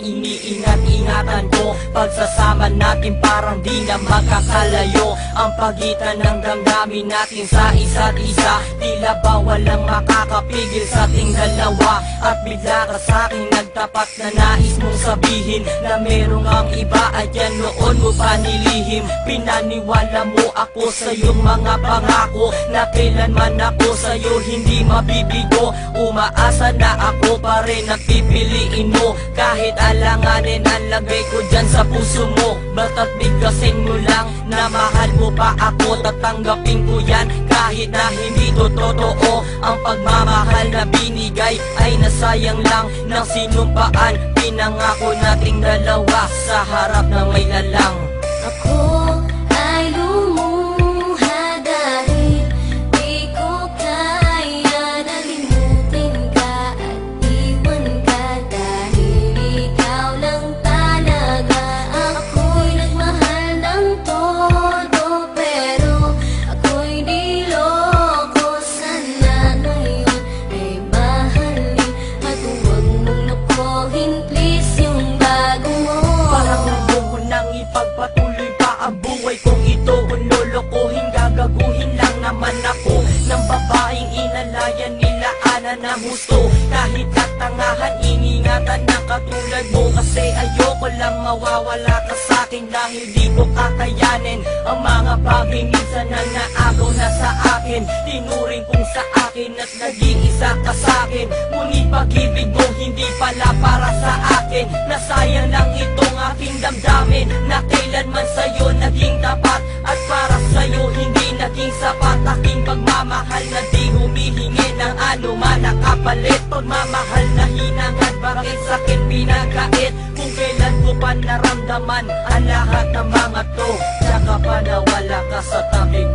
iniingat-ingatan ko. Pagsasama natin parang di na magkakalayo. Ang pagitan ng damdamin natin sa isa't isa, tila ba walang makakapigil sa ating dalawa. At bigla ka sa'kin nagtapat na nais mong sabihin na merong ang iba at yan noon mo pa nilihim. Pinaniwala mo ako sa iyong mga pangako na kailanman ako sa'yo hindi mabibigo. Umaasa na ako pa rin na pipiliin mo, kahit alanganin ang lagay ko dyan sa puso mo. Basta't bigkasin mo lang na mahal mo pa ako, tatanggapin ko yan kahit na hindi to totoo. Ang pagmamahal na binigay ay nasayang lang ng sinumpaan. Pinangako nating dalawa sa harap ng may lalang. Ako ay lumuha dahil di ko kaya na limutin ka at iwan ka, dahil ikaw lang talaga. Ako'y nagmahal ng todo pero ako'y niloko. Sana ngayon ay mahalin at huwag mong nakuhin please yung bago mo. Parang gusto ko nang ipagpatuloy pa ang buhay kong ito. Kung lolokohin, gagaguhin lang naman ako ng babaeng inalayan nila ana na husto. Kahit katangahan, iningatan ng katulad mo, kasi ayoko lang mawawala ka sa'kin dahil di ko kakayanin ang mga bagay minsan na naagaw na sa akin. Tinuring kong sa akin at naging isa ka sa'kin, ngunit pag-ibig mo hindi pala para sa akin. Nasayang lang itong aking damdamin na kailanman sa'yo naging tapat, at para sa'yo hindi naging sapat. Aking pagmamahal na di humihingi ng anuman na kapalit. Pagmamahal na hinangad, bakit sa'kin pinagkait? Kung kailan ko pa naramdaman ang lahat ng mga to, tsaka pa nawala ka sa tabi ko.